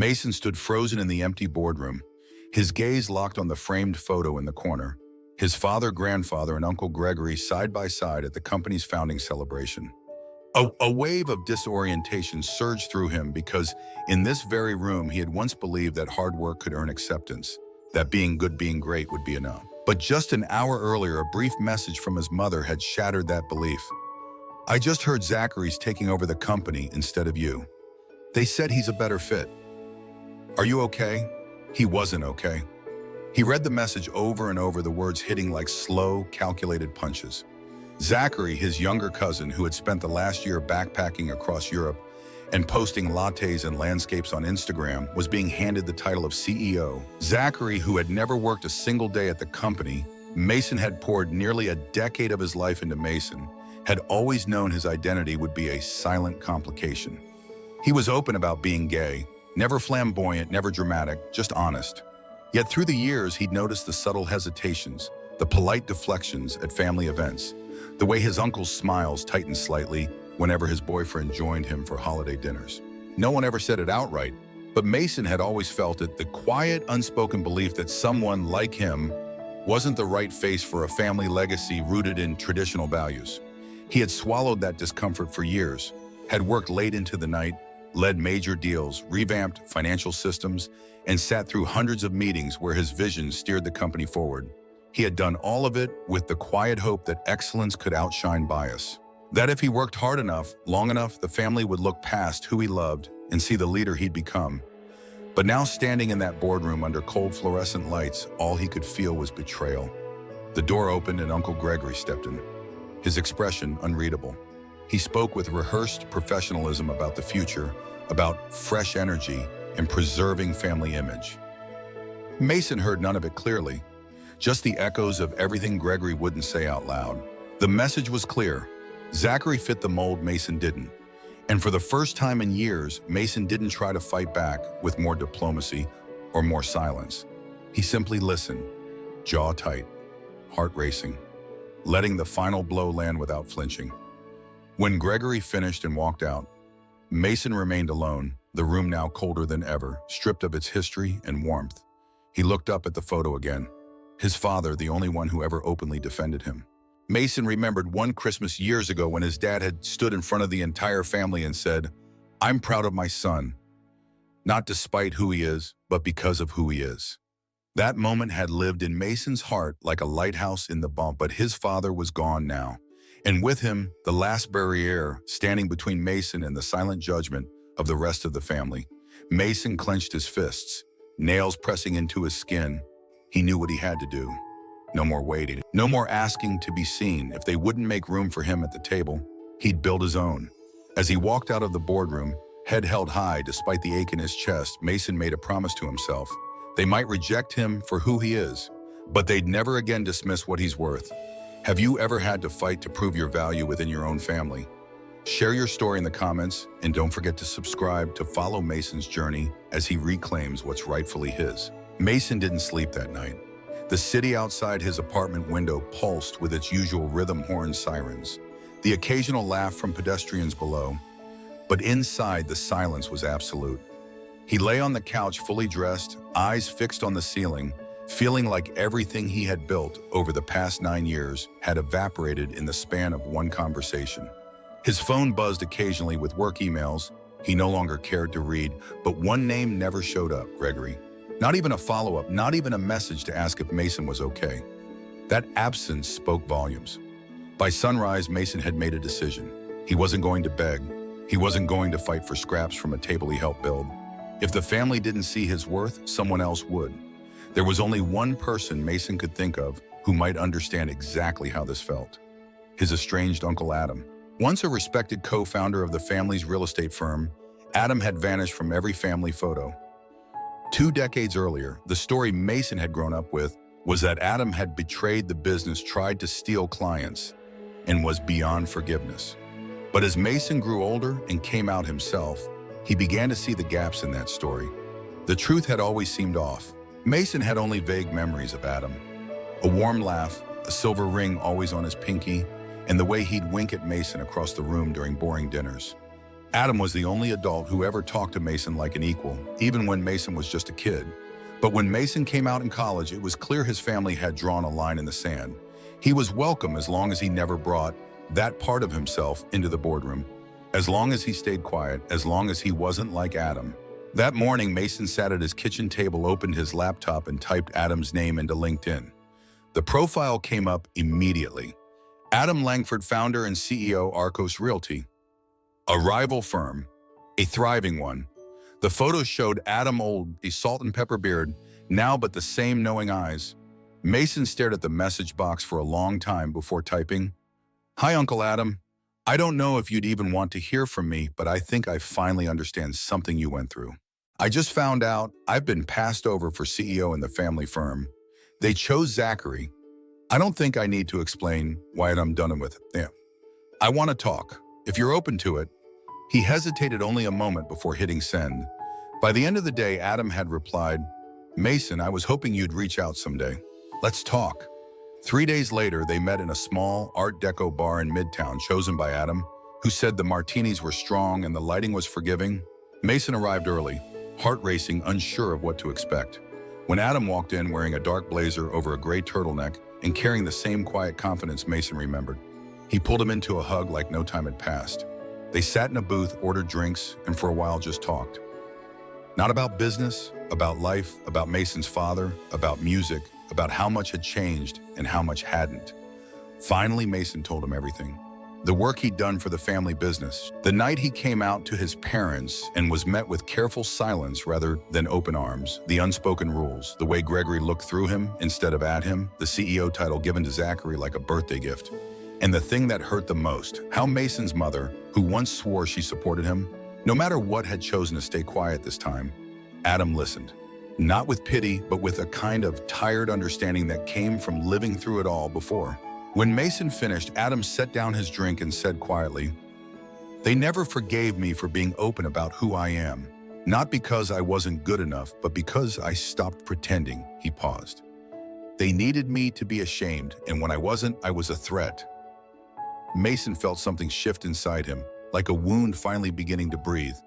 Mason stood frozen in the empty boardroom, his gaze locked on the framed photo in the corner. His father, grandfather, and Uncle Gregory side by side at the company's founding celebration. A wave of disorientation surged through him because in this very room he had once believed that hard work could earn acceptance, that being good, being great would be enough. But just an hour earlier, a brief message from his mother had shattered that belief. "I just heard Zachary's taking over the company instead of you. They said he's a better fit. Are you okay?" He wasn't okay. He read the message over and over, the words hitting like slow, calculated punches. Zachary, his younger cousin, who had spent the last year backpacking across Europe and posting lattes and landscapes on Instagram, was being handed the title of CEO. Zachary, who had never worked a single day at the company, Mason had poured nearly a decade of his life into Mason, had always known his identity would be a silent complication. He was open about being gay, never flamboyant, never dramatic, just honest. Yet through the years, he'd noticed the subtle hesitations, the polite deflections at family events, the way his uncle's smiles tightened slightly whenever his boyfriend joined him for holiday dinners. No one ever said it outright, but Mason had always felt it, the quiet, unspoken belief that someone like him wasn't the right face for a family legacy rooted in traditional values. He had swallowed that discomfort for years, had worked late into the night, led major deals, revamped financial systems, and sat through hundreds of meetings where his vision steered the company forward. He had done all of it with the quiet hope that excellence could outshine bias. That if he worked hard enough, long enough, the family would look past who he loved and see the leader he'd become. But now, standing in that boardroom under cold fluorescent lights, all he could feel was betrayal. The door opened and Uncle Gregory stepped in, his expression unreadable. He spoke with rehearsed professionalism about the future, about fresh energy and preserving family image. Mason heard none of it clearly, just the echoes of everything Gregory wouldn't say out loud. The message was clear. Zachary fit the mold, Mason didn't. And for the first time in years, Mason didn't try to fight back with more diplomacy or more silence. He simply listened, jaw tight, heart racing, letting the final blow land without flinching. When Gregory finished and walked out, Mason remained alone, the room now colder than ever, stripped of its history and warmth. He looked up at the photo again. His father, the only one who ever openly defended him. Mason remembered one Christmas years ago when his dad had stood in front of the entire family and said, "I'm proud of my son, not despite who he is, but because of who he is." That moment had lived in Mason's heart like a lighthouse in the bump, but his father was gone now. And with him, the last barrier standing between Mason and the silent judgment of the rest of the family. Mason clenched his fists, nails pressing into his skin. He knew what he had to do. No more waiting, no more asking to be seen. If they wouldn't make room for him at the table, he'd build his own. As he walked out of the boardroom, head held high despite the ache in his chest, Mason made a promise to himself. They might reject him for who he is, but they'd never again dismiss what he's worth. Have you ever had to fight to prove your value within your own family? Share your story in the comments, and don't forget to subscribe to follow Mason's journey as he reclaims what's rightfully his. Mason didn't sleep that night. The city outside his apartment window pulsed with its usual rhythm horn sirens, the occasional laugh from pedestrians below. But inside, the silence was absolute. He lay on the couch fully dressed, eyes fixed on the ceiling, feeling like everything he had built over the past 9 years had evaporated in the span of one conversation. His phone buzzed occasionally with work emails he no longer cared to read, but one name never showed up: Gregory. Not even a follow-up, not even a message to ask if Mason was okay. That absence spoke volumes. By sunrise, Mason had made a decision. He wasn't going to beg. He wasn't going to fight for scraps from a table he helped build. If the family didn't see his worth, someone else would. There was only one person Mason could think of who might understand exactly how this felt: his estranged Uncle Adam. Once a respected co-founder of the family's real estate firm, Adam had vanished from every family photo. 2 decades earlier, the story Mason had grown up with was that Adam had betrayed the business, tried to steal clients, and was beyond forgiveness. But as Mason grew older and came out himself, he began to see the gaps in that story. The truth had always seemed off. Mason had only vague memories of Adam. A warm laugh, a silver ring always on his pinky, and the way he'd wink at Mason across the room during boring dinners. Adam was the only adult who ever talked to Mason like an equal, even when Mason was just a kid. But when Mason came out in college, it was clear his family had drawn a line in the sand. He was welcome as long as he never brought that part of himself into the boardroom. As long as he stayed quiet, as long as he wasn't like Adam. That morning, Mason sat at his kitchen table, opened his laptop, and typed Adam's name into LinkedIn. The profile came up immediately. Adam Langford, founder and CEO, Arcos Realty. A rival firm, a thriving one. The photos showed Adam old, a salt and pepper beard, now but the same knowing eyes. Mason stared at the message box for a long time before typing, "Hi, Uncle Adam. I don't know if you'd even want to hear from me, but I think I finally understand something you went through. I just found out I've been passed over for CEO in the family firm. They chose Zachary. I don't think I need to explain why I'm done with it. Yeah. I want to talk, if you're open to it." He hesitated only a moment before hitting send. By the end of the day, Adam had replied, "Mason, I was hoping you'd reach out someday. Let's talk." 3 days later, they met in a small Art Deco bar in Midtown, chosen by Adam, who said the martinis were strong and the lighting was forgiving. Mason arrived early, heart racing, unsure of what to expect. When Adam walked in wearing a dark blazer over a gray turtleneck and carrying the same quiet confidence Mason remembered, he pulled him into a hug like no time had passed. They sat in a booth, ordered drinks, and for a while just talked. Not about business, about life, about Mason's father, about music, about how much had changed and how much hadn't. Finally, Mason told him everything. The work he'd done for the family business, the night he came out to his parents and was met with careful silence rather than open arms, the unspoken rules, the way Gregory looked through him instead of at him, the CEO title given to Zachary like a birthday gift. And the thing that hurt the most, how Mason's mother, who once swore she supported him, no matter what, had chosen to stay quiet this time. Adam listened. Not with pity, but with a kind of tired understanding that came from living through it all before. When Mason finished, Adam set down his drink and said quietly, "They never forgave me for being open about who I am. Not because I wasn't good enough, but because I stopped pretending." He paused. "They needed me to be ashamed, and when I wasn't, I was a threat." Mason felt something shift inside him, like a wound finally beginning to breathe.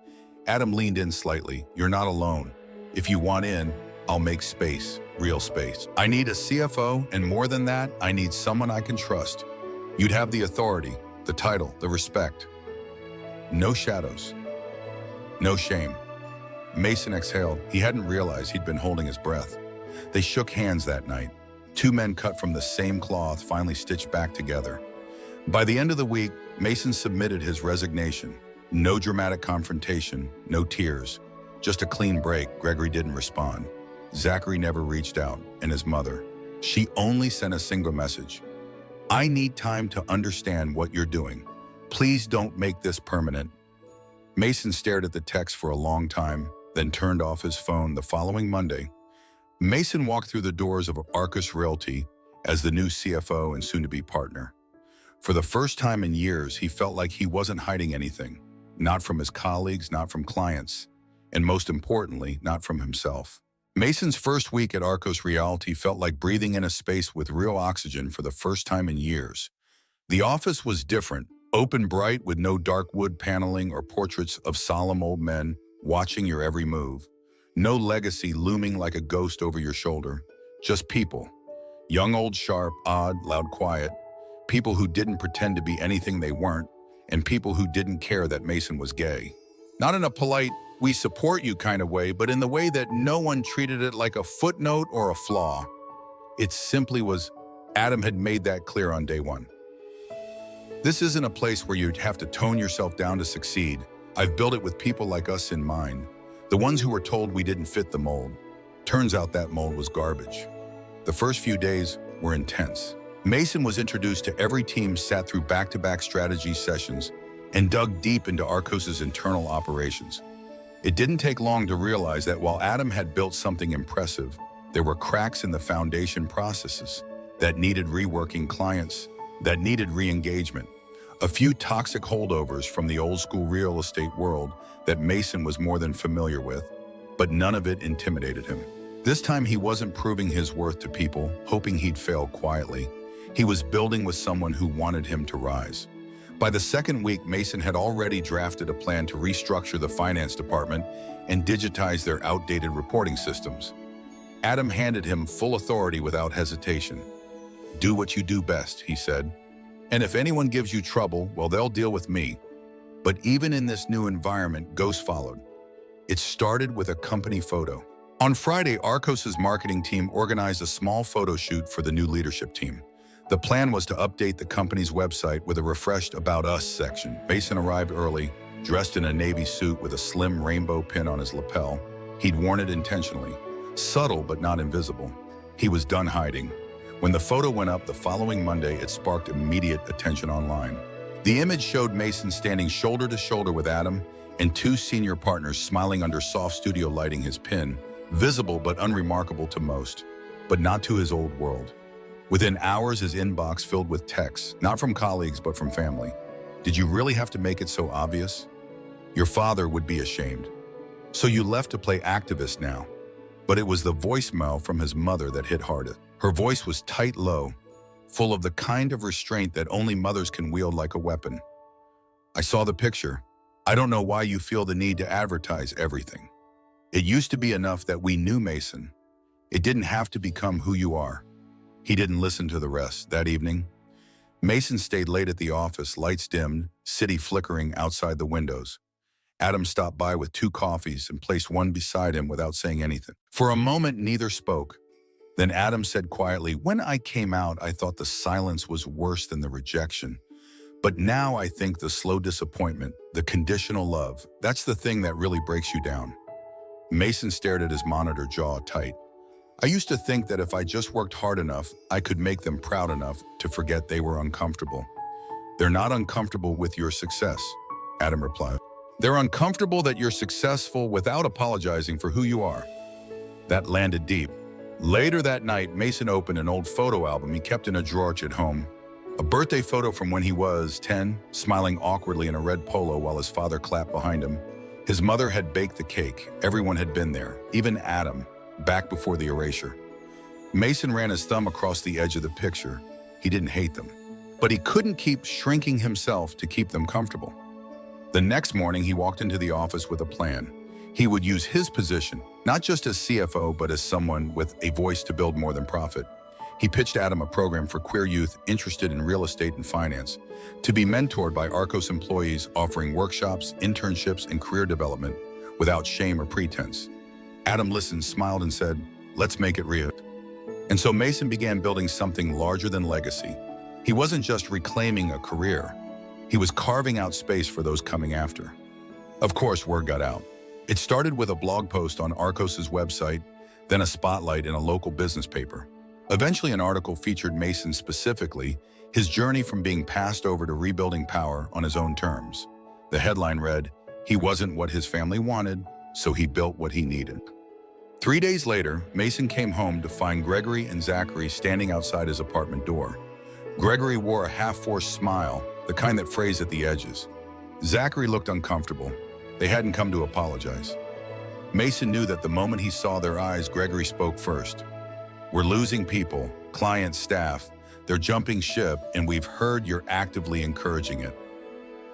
Adam leaned in slightly. "You're not alone. If you want in, I'll make space, real space. I need a CFO, and more than that, I need someone I can trust. You'd have the authority, the title, the respect. No shadows. No shame." Mason exhaled. He hadn't realized he'd been holding his breath. They shook hands that night. Two men cut from the same cloth, finally stitched back together. By the end of the week, Mason submitted his resignation. No dramatic confrontation, no tears, just a clean break. Gregory didn't respond. Zachary never reached out, and his mother, she only sent a single message. "I need time to understand what you're doing. Please don't make this permanent." Mason stared at the text for a long time, then turned off his phone. The following Monday, Mason walked through the doors of Arcos Realty as the new CFO and soon-to-be partner. For the first time in years, he felt like he wasn't hiding anything, not from his colleagues, not from clients, and most importantly, not from himself. Mason's first week at Arcos Realty felt like breathing in a space with real oxygen for the first time in years. The office was different, open bright with no dark wood paneling or portraits of solemn old men watching your every move. No legacy looming like a ghost over your shoulder. Just people. Young, old, sharp, odd, loud, quiet. People who didn't pretend to be anything they weren't, and people who didn't care that Mason was gay. Not in a polite, "we support you" kind of way, but in the way that no one treated it like a footnote or a flaw. It simply was. Adam had made that clear on day one. "This isn't a place where you'd have to tone yourself down to succeed. I've built it with people like us in mind. The ones who were told we didn't fit the mold. Turns out that mold was garbage." The first few days were intense. Mason was introduced to every team, sat through back-to-back strategy sessions, and dug deep into Arcos's internal operations. It didn't take long to realize that while Adam had built something impressive, there were cracks in the foundation processes that needed reworking, clients that needed re-engagement, a few toxic holdovers from the old-school real estate world that Mason was more than familiar with, but none of it intimidated him. This time he wasn't proving his worth to people, hoping he'd fail quietly. He was building with someone who wanted him to rise. By the second week, Mason had already drafted a plan to restructure the finance department and digitize their outdated reporting systems. Adam handed him full authority without hesitation. "Do what you do best," he said. "And if anyone gives you trouble, well, they'll deal with me." But even in this new environment, ghosts followed. It started with a company photo. On Friday, Arcos's marketing team organized a small photo shoot for the new leadership team. The plan was to update the company's website with a refreshed About Us section. Mason arrived early, dressed in a navy suit with a slim rainbow pin on his lapel. He'd worn it intentionally, subtle but not invisible. He was done hiding. When the photo went up the following Monday, it sparked immediate attention online. The image showed Mason standing shoulder to shoulder with Adam and two senior partners smiling under soft studio lighting. His pin, visible but unremarkable to most, but not to his old world. Within hours, his inbox filled with texts, not from colleagues but from family. "Did you really have to make it so obvious? Your father would be ashamed. So you left to play activist now." But it was the voicemail from his mother that hit hardest. Her voice was tight, low, full of the kind of restraint that only mothers can wield like a weapon. "I saw the picture. I don't know why you feel the need to advertise everything. It used to be enough that we knew Mason. It didn't have to become who you are." He didn't listen to the rest. That evening, Mason stayed late at the office, lights dimmed, city flickering outside the windows. Adam stopped by with 2 coffees and placed one beside him without saying anything. For a moment, neither spoke. Then Adam said quietly, "When I came out, I thought the silence was worse than the rejection. But now I think the slow disappointment, the conditional love, that's the thing that really breaks you down." Mason stared at his monitor, jaw tight. "I used to think that if I just worked hard enough, I could make them proud enough to forget they were uncomfortable." "They're not uncomfortable with your success," Adam replied. "They're uncomfortable that you're successful without apologizing for who you are." That landed deep. Later that night, Mason opened an old photo album he kept in a drawer at home. A birthday photo from when he was 10, smiling awkwardly in a red polo while his father clapped behind him. His mother had baked the cake. Everyone had been there, even Adam, back before the erasure. Mason ran his thumb across the edge of the picture. He didn't hate them, but he couldn't keep shrinking himself to keep them comfortable. The next morning, he walked into the office with a plan. He would use his position, not just as CFO, but as someone with a voice to build more than profit. He pitched Adam a program for queer youth interested in real estate and finance, to be mentored by Arcos employees, offering workshops, internships, and career development without shame or pretense. Adam listened, smiled, and said, "Let's make it real." And so Mason began building something larger than legacy. He wasn't just reclaiming a career. He was carving out space for those coming after. Of course, word got out. It started with a blog post on Arcos's website, then a spotlight in a local business paper. Eventually, an article featured Mason specifically, his journey from being passed over to rebuilding power on his own terms. The headline read, "He wasn't what his family wanted, so he built what he needed." 3 days later, Mason came home to find Gregory and Zachary standing outside his apartment door. Gregory wore a half-forced smile, the kind that frays at the edges. Zachary looked uncomfortable. They hadn't come to apologize. Mason knew that the moment he saw their eyes, Gregory spoke first. "We're losing people, clients, staff. They're jumping ship, and we've heard you're actively encouraging it."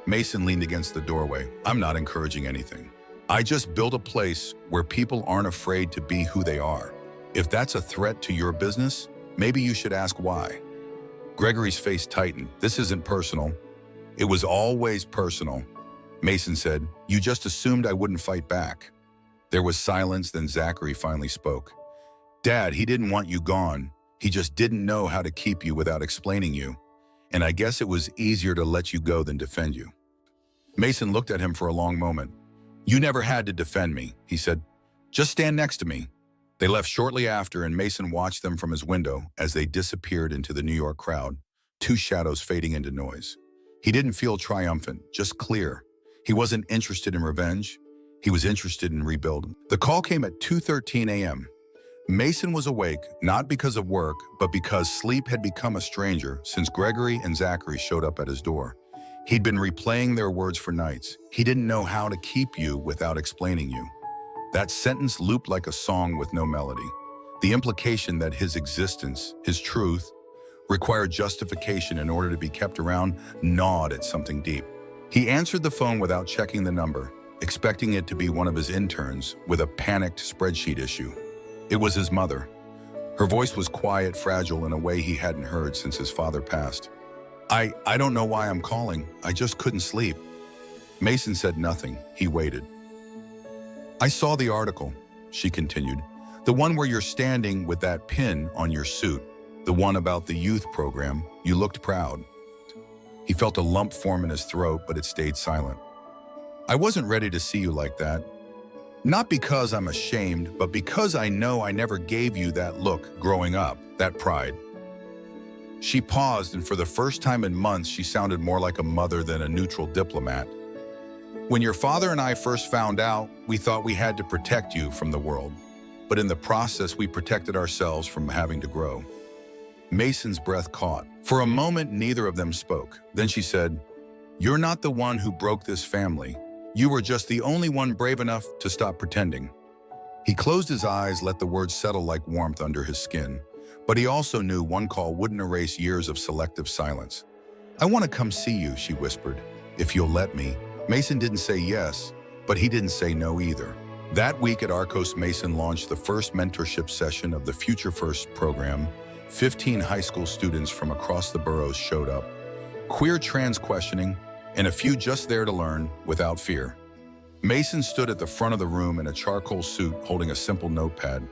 Mason leaned against the doorway. "I'm not encouraging anything. I just built a place where people aren't afraid to be who they are. If that's a threat to your business, maybe you should ask why." Gregory's face tightened. "This isn't personal." "It was always personal," Mason said. "You just assumed I wouldn't fight back." There was silence, then Zachary finally spoke. "Dad, he didn't want you gone. He just didn't know how to keep you without explaining you. And I guess it was easier to let you go than defend you." Mason looked at him for a long moment. "You never had to defend me," he said. "Just stand next to me." They left shortly after, and Mason watched them from his window as they disappeared into the New York crowd, 2 shadows fading into noise. He didn't feel triumphant, just clear. He wasn't interested in revenge. He was interested in rebuilding. The call came at 2:13 a.m. Mason was awake, not because of work, but because sleep had become a stranger since Gregory and Zachary showed up at his door. He'd been replaying their words for nights. "He didn't know how to keep you without explaining you." That sentence looped like a song with no melody. The implication that his existence, his truth, required justification in order to be kept around, gnawed at something deep. He answered the phone without checking the number, expecting it to be one of his interns with a panicked spreadsheet issue. It was his mother. Her voice was quiet, fragile in a way he hadn't heard since his father passed. I don't know why I'm calling. I just couldn't sleep. Mason said nothing. He waited. I saw the article, she continued. The one where you're standing with that pin on your suit. The one about the youth program. You looked proud. He felt a lump form in his throat, but it stayed silent. I wasn't ready to see you like that. Not because I'm ashamed, but because I know I never gave you that look growing up, that pride. She paused, and for the first time in months, she sounded more like a mother than a neutral diplomat. When your father and I first found out, we thought we had to protect you from the world. But in the process, we protected ourselves from having to grow. Mason's breath caught. For a moment, neither of them spoke. Then she said, "You're not the one who broke this family. You were just the only one brave enough to stop pretending." He closed his eyes, let the words settle like warmth under his skin. But he also knew one call wouldn't erase years of selective silence. "I want to come see you," she whispered, "if you'll let me." Mason didn't say yes, but he didn't say no either. That week at Arcos, Mason launched the first mentorship session of the Future First program. 15 high school students from across the boroughs showed up. Queer trans questioning, and a few just there to learn without fear. Mason stood at the front of the room in a charcoal suit holding a simple notepad.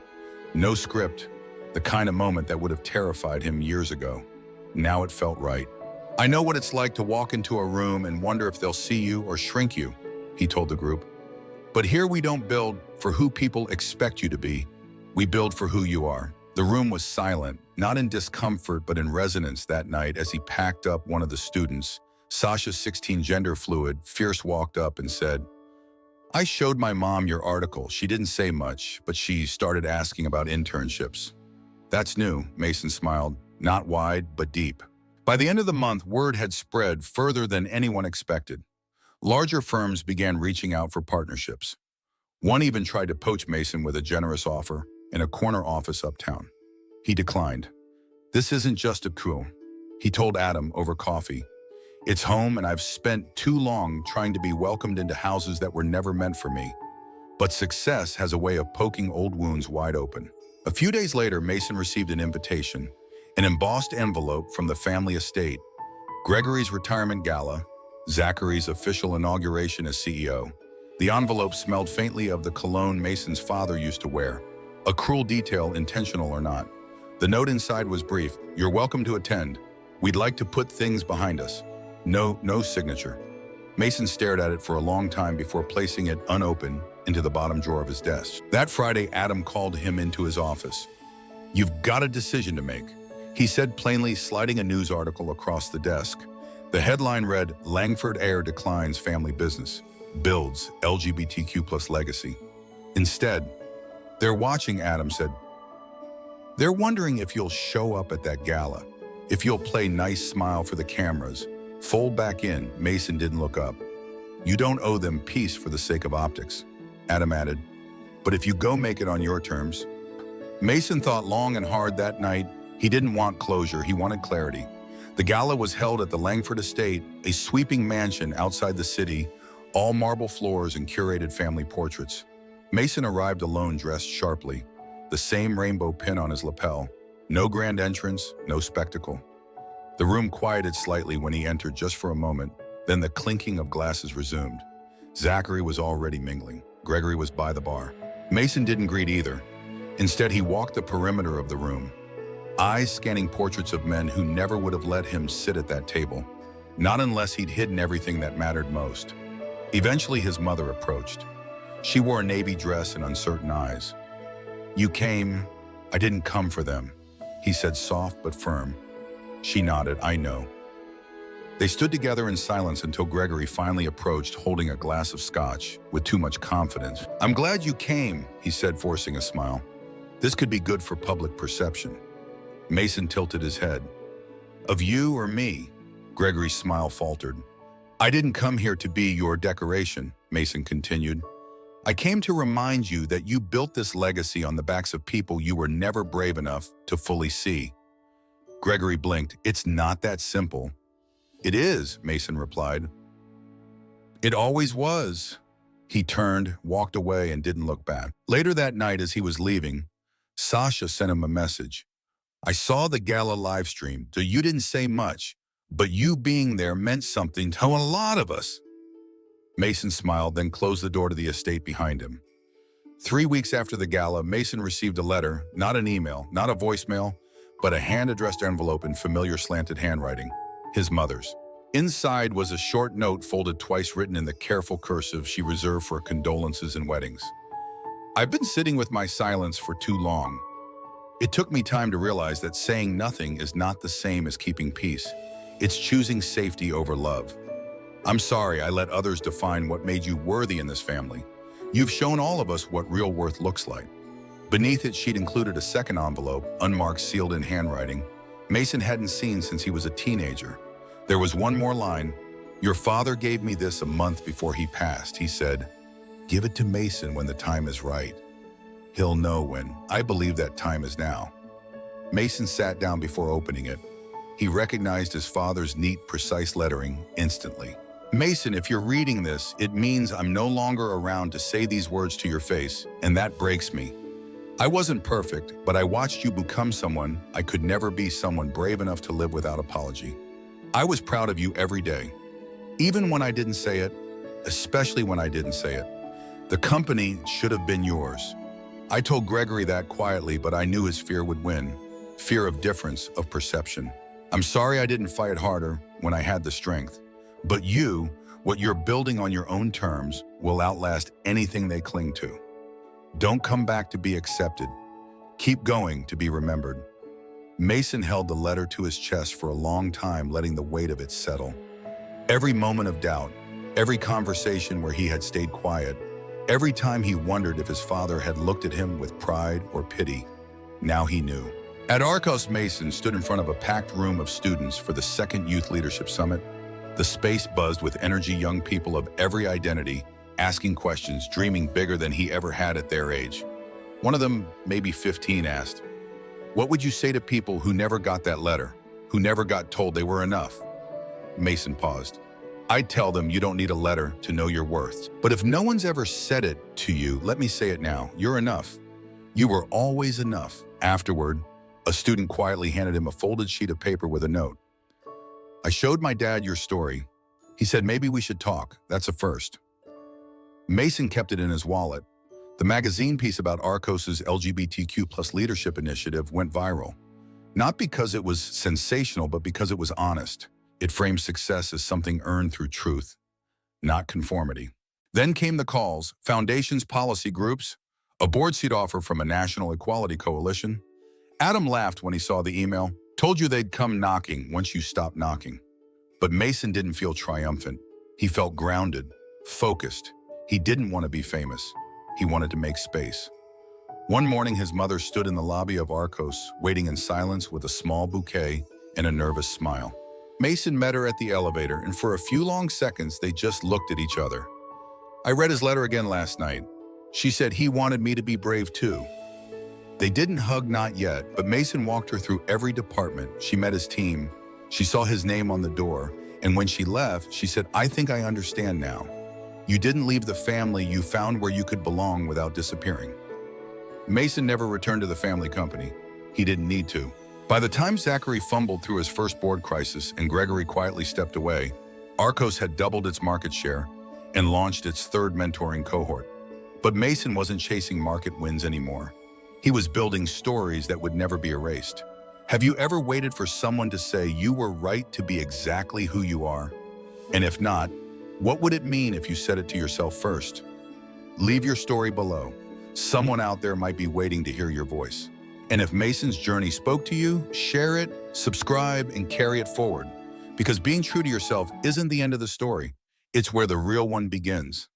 No script, the kind of moment that would have terrified him years ago. Now it felt right. "I know what it's like to walk into a room and wonder if they'll see you or shrink you," he told the group. "But here we don't build for who people expect you to be. We build for who you are." The room was silent, not in discomfort but in resonance that night as he packed up one of the students. Sasha, 16, gender fluid, fierce, walked up and said, "I showed my mom your article. She didn't say much, but she started asking about internships." "That's new," Mason smiled, not wide but deep. By the end of the month, word had spread further than anyone expected. Larger firms began reaching out for partnerships. One even tried to poach Mason with a generous offer in a corner office uptown. He declined. "This isn't just a coup," he told Adam over coffee. "It's home, and I've spent too long trying to be welcomed into houses that were never meant for me." But success has a way of poking old wounds wide open. A few days later, Mason received an invitation, an embossed envelope from the family estate, Gregory's retirement gala, Zachary's official inauguration as CEO. The envelope smelled faintly of the cologne Mason's father used to wear, a cruel detail, intentional or not. The note inside was brief: "You're welcome to attend. We'd like to put things behind us." No signature. Mason stared at it for a long time before placing it unopened into the bottom drawer of his desk. That Friday, Adam called him into his office. "You've got a decision to make," he said plainly, sliding a news article across the desk. The headline read, "Langford heir declines family business, builds LGBTQ+ legacy." Instead, "They're watching," Adam said. "They're wondering if you'll show up at that gala, if you'll play nice, smile for the cameras, fold back in." Mason didn't look up. "You don't owe them peace for the sake of optics," Adam added. "But if you go, make it on your terms." Mason thought long and hard that night. He didn't want closure, he wanted clarity. The gala was held at the Langford estate, a sweeping mansion outside the city, all marble floors and curated family portraits. Mason arrived alone, dressed sharply, the same rainbow pin on his lapel. No grand entrance, no spectacle. The room quieted slightly when he entered, just for a moment, then the clinking of glasses resumed. Zachary was already mingling. Gregory was by the bar. Mason didn't greet either. Instead, he walked the perimeter of the room, eyes scanning portraits of men who never would have let him sit at that table, not unless he'd hidden everything that mattered most. Eventually, his mother approached. She wore a navy dress and uncertain eyes. "You came. I didn't come for them," he said, soft but firm. She nodded. "I know." They stood together in silence until Gregory finally approached, holding a glass of scotch with too much confidence. "I'm glad you came," he said, forcing a smile. "This could be good for public perception." Mason tilted his head. "Of you or me?" Gregory's smile faltered. "I didn't come here to be your decoration," Mason continued. "I came to remind you that you built this legacy on the backs of people you were never brave enough to fully see." Gregory blinked. It's not that simple. It is, Mason replied. It always was. He turned, walked away, and didn't look back. Later that night, as he was leaving, Sasha sent him a message. I saw the gala live stream, so you didn't say much, but you being there meant something to a lot of us. Mason smiled, then closed the door to the estate behind him. 3 weeks after the gala, Mason received a letter, not an email, not a voicemail, but a hand-addressed envelope in familiar slanted handwriting, his mother's. Inside was a short note folded twice, written in the careful cursive she reserved for condolences and weddings. I've been sitting with my silence for too long. It took me time to realize that saying nothing is not the same as keeping peace. It's choosing safety over love. I'm sorry I let others define what made you worthy in this family. You've shown all of us what real worth looks like. Beneath it, she'd included a second envelope, unmarked, sealed in handwriting, Mason hadn't seen since he was a teenager. There was one more line. Your father gave me this a month before he passed. He said, give it to Mason when the time is right. He'll know when. I believe that time is now. Mason sat down before opening it. He recognized his father's neat, precise lettering instantly. Mason, if you're reading this, it means I'm no longer around to say these words to your face, and that breaks me. I wasn't perfect, but I watched you become someone I could never be, someone brave enough to live without apology. I was proud of you every day, even when I didn't say it, especially when I didn't say it. The company should have been yours. I told Gregory that quietly, but I knew his fear would win. Fear of difference, of perception. I'm sorry I didn't fight harder when I had the strength. But you, what you're building on your own terms, will outlast anything they cling to. Don't come back to be accepted. Keep going to be remembered. Mason held the letter to his chest for a long time, letting the weight of it settle. Every moment of doubt, every conversation where he had stayed quiet, every time he wondered if his father had looked at him with pride or pity, now he knew. At Arcos, Mason stood in front of a packed room of students for the second Youth Leadership Summit. The space buzzed with energy, young people of every identity, asking questions, dreaming bigger than he ever had at their age. One of them, maybe 15, asked, what would you say to people who never got that letter, who never got told they were enough? Mason paused. I'd tell them you don't need a letter to know your worth. But if no one's ever said it to you, let me say it now. You're enough. You were always enough. Afterward, a student quietly handed him a folded sheet of paper with a note. I showed my dad your story. He said maybe we should talk. That's a first. Mason kept it in his wallet. The magazine piece about Arcos's LGBTQ+ leadership initiative went viral. Not because it was sensational, but because it was honest. It framed success as something earned through truth, not conformity. Then came the calls, foundations, policy groups, a board seat offer from a national equality coalition. Adam laughed when he saw the email. Told you they'd come knocking once you stopped knocking. But Mason didn't feel triumphant. He felt grounded, focused. He didn't want to be famous. He wanted to make space. One morning, his mother stood in the lobby of Arcos, waiting in silence with a small bouquet and a nervous smile. Mason met her at the elevator, and for a few long seconds, they just looked at each other. I read his letter again last night. She said he wanted me to be brave too. They didn't hug, not yet, but Mason walked her through every department. She met his team. She saw his name on the door, and when she left, she said, I think I understand now. You didn't leave the family, you found where you could belong without disappearing. Mason never returned to the family company. He didn't need to. By the time Zachary fumbled through his first board crisis and Gregory quietly stepped away, Arcos had doubled its market share and launched its third mentoring cohort. But Mason wasn't chasing market wins anymore. He was building stories that would never be erased. Have you ever waited for someone to say you were right to be exactly who you are? And if not, what would it mean if you said it to yourself first? Leave your story below. Someone out there might be waiting to hear your voice. And if Mason's journey spoke to you, share it, subscribe, and carry it forward. Because being true to yourself isn't the end of the story. It's where the real one begins.